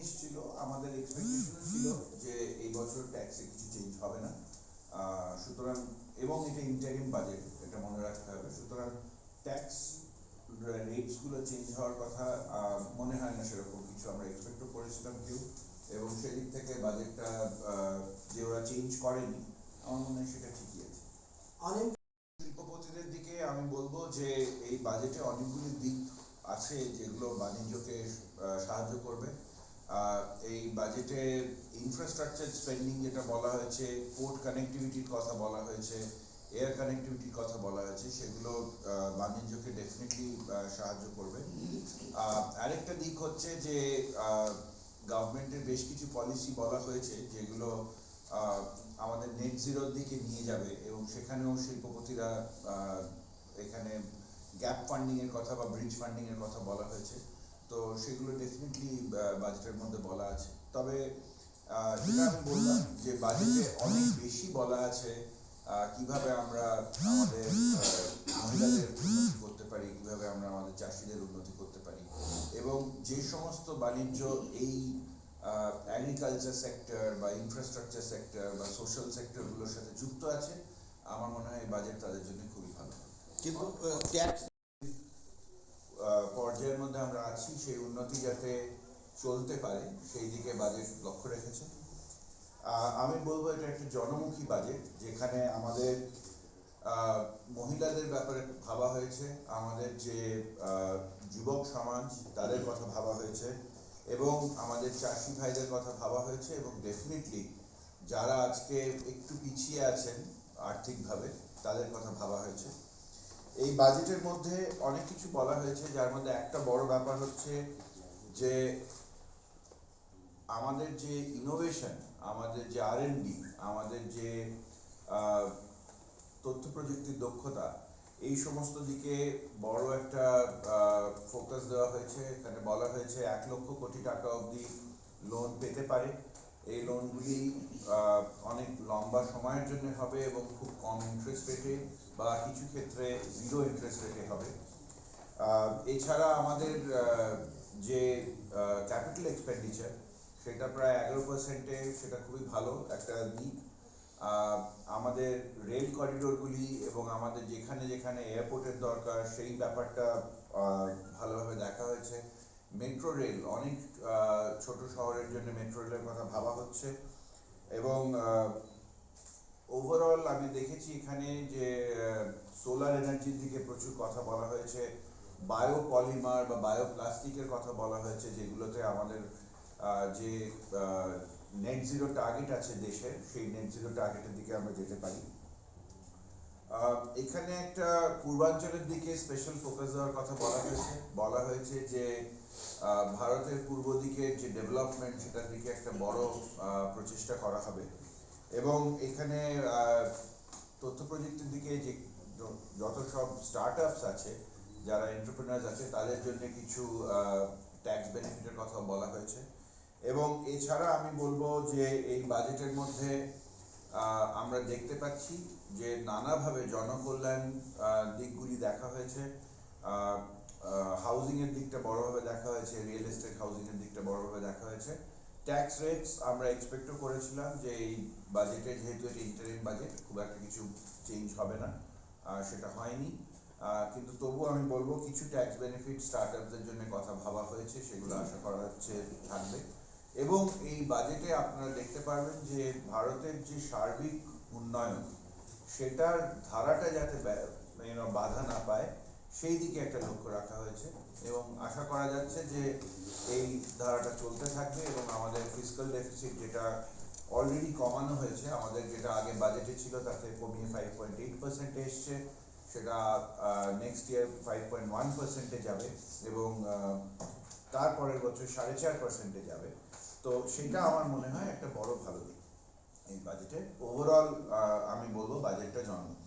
জিনিস ছিল, আমাদের এক্সপেকটেশন ছিল যে এই বছর ট্যাক্সে কিছু চেঞ্জ হবে না, সুতরাং এবং এটা ইন্টারিম বাজেট, এটা মনে রাখতে হবে। সুতরাং ট্যাক্স রেটসগুলো চেঞ্জ হওয়ার কথা মনে হয় না সেরকম কিছু আমরা এক্সপেক্টও করেছিলাম কেউ, এবং সেদিক থেকে বাজেটটা যে ওরা চেঞ্জ করেনি আমার মনে হয় সেটা ঠিকই আছে। শিল্পপতিদের দিকে আমি বলবো যে এই বাজেটে অনেকগুলি দিক আছে যেগুলো বাণিজ্যকে সাহায্য করবে। এই বাজেটে ইনফ্রাস্ট্রাকচার স্পেন্ডিং যেটা বলা হয়েছে, পোর্ট কানেক্টিভিটির কথা বলা হয়েছে, এয়ার কানেক্টিভিটির কথা বলা হয়েছে, সেগুলো বাণিজ্যকে ডেফিনেটলি সাহায্য করবে। আরেকটা দিক হচ্ছে যে গভর্নমেন্টের বেশ কিছু পলিসি বলা হয়েছে যেগুলো আমাদের নেট জিরোর দিকে নিয়ে যাবে, এবং সেখানেও শিল্পপতিরা এখানে গ্যাপ ফান্ডিং এর কথা বা ব্রিজ ফান্ডিং এর কথা বলা হয়েছে, তো সেগুলো ডেফিনেটলি বাজেটের মধ্যে বলা আছে। তবে যেটা আমি বললাম যে বাজেটে অনেক বেশি বলা আছে কিভাবে আমরা আমাদের মহিলাদের উন্নতি করতে পারি, কিভাবে আমরা আমাদের চাষিদের উন্নতি করতে পারি, এবং যে সমস্ত বাণিজ্য এই এগ্রিকালচার সেক্টর বা ইনফ্রাস্ট্রাকচার সেক্টর বা সোশ্যাল সেক্টরগুলোর সাথে যুক্ত আছে, আমার মনে হয় এই বাজেট তাদের জন্য খুবই ভালো। কিন্তু ট্যাক্স পর্যায়ের মধ্যে আমরা আছি, সেই উন্নতি যাতে চলতে পারে সেই দিকে বাজেট লক্ষ্য রেখেছে। আমি বলবো এটা একটা জনমুখী বাজেট, যেখানে আমাদের মহিলাদের ব্যাপারে ভাবা হয়েছে, আমাদের যে যুবক সমাজ তাদের কথা ভাবা হয়েছে, এবং আমাদের চাষি ভাইদের কথা ভাবা হয়েছে, এবং ডেফিনেটলি যারা আজকে একটু পিছিয়ে আছেন আর্থিকভাবে তাদের কথা ভাবা হয়েছে। এই বাজেটের মধ্যে অনেক কিছু বলা হয়েছে, যার মধ্যে একটা বড় ব্যাপার হচ্ছে যে আমাদের যে ইনোভেশন, আমাদের যে R&D, আমাদের যে তথ্য প্রযুক্তির দক্ষতা, এই সমস্ত দিকে বড় একটা ফোকাস দেওয়া হয়েছে। এখানে বলা হয়েছে 1 লক্ষ কোটি টাকা অবধি লোন পেতে পারে। এই লোনগুলি অনেক লম্বা সময়ের জন্য হবে এবং খুব কম ইন্টারেস্ট রেটে বা কিছু ক্ষেত্রে 0 ইন্টারেস্ট রেটে হবে। এছাড়া আমাদের যে ক্যাপিটাল এক্সপেন্ডিচার সেটা প্রায় 11%-এ, সেটা খুবই ভালো একটা দিক। আমাদের রেল করিডোরগুলি এবং আমাদের যেখানে যেখানে এয়ারপোর্টের দরকার সেই ব্যাপারটা ভালোভাবে দেখা হয়েছে। মেট্রো রেল, অনেক ছোট শহরের জন্য মেট্রো রেলের কথা ভাবা হচ্ছে, এবং ওভারঅল আমি দেখেছি এখানে যে সোলার এনার্জির দিকে প্রচুর কথা বলা হয়েছে, বায়োপলিমার বা বায়োপ্লাস্টিকের কথা বলা হয়েছে, যেগুলোতে আমাদের যে নেট জিরো টার্গেট আছে দেশের, সেই নেট জিরো টার্গেটের দিকে আমরা যেতে পারি। এখানে একটা পূর্বাঞ্চলের দিকে স্পেশাল ফোকাস দেওয়ার কথা বলা হয়েছে যে ভারতের পূর্ব দিকের যে ডেভেলপমেন্ট সেটার দিকে একটা বড় প্রচেষ্টা করা হবে, এবং এখানে তথ্য প্রযুক্তির দিকে যে যত সব স্টার্ট আপস আছে, যারা এন্টারপ্রেনার্স আছে, তাদের জন্য কিছু ট্যাক্স বেনিফিটের কথা বলা হয়েছে। এবং এছাড়া আমি বলবো যে এই বাজেটের মধ্যে আমরা দেখতে পাচ্ছি যে নানাভাবে জনকল্যাণ দিকগুলি দেখা হয়েছে। হাউজিং এর দিকটা বড়ভাবে দেখা হয়েছে, রিয়েল এস্টেট হাউজিং এর দিকটা বড়ভাবে দেখা হয়েছে। ট্যাক্স রেটস আমরা এক্সপেক্টও করেছিলাম যে এই বাজেটে, যেহেতু এটা ইন্টারিম বাজেট, খুব একটা কিছু চেঞ্জ হবে না, সেটা হয়নি। কিন্তু তবুও আমি বলবো কিছু ট্যাক্স বেনিফিট স্টার্টআপদের জন্য কথা ভাবা হয়েছে, সেগুলো আশা করা হচ্ছে থাকবে। এবং এই বাজেটে আপনারা দেখতে পারবেন যে ভারতের যে সার্বিক উন্নয়ন, সেটার ধারাটা যাতে বাধা না পায় সেই দিকে একটা লক্ষ্য রাখা হয়েছে, এবং আশা করা যাচ্ছে যে এই ধারাটা চলতে থাকবে, এবং আমাদের ফিসক্যাল ডেফিসিট যেটা অলরেডি কমানো হয়েছে, আমাদের যেটা আগে বাজেটে ছিল তাতে কমিয়ে 5.8% এসছে, সেটা নেক্সট ইয়ার 5.1%-এ যাবে, এবং তারপরের বছর 4.5%-এ যাবে। তো সেটা আমার মনে হয় একটা বড় ভালো দিক এই বাজেটে। ওভারঅল আমি বলবো বাজেটটা জনমুখী।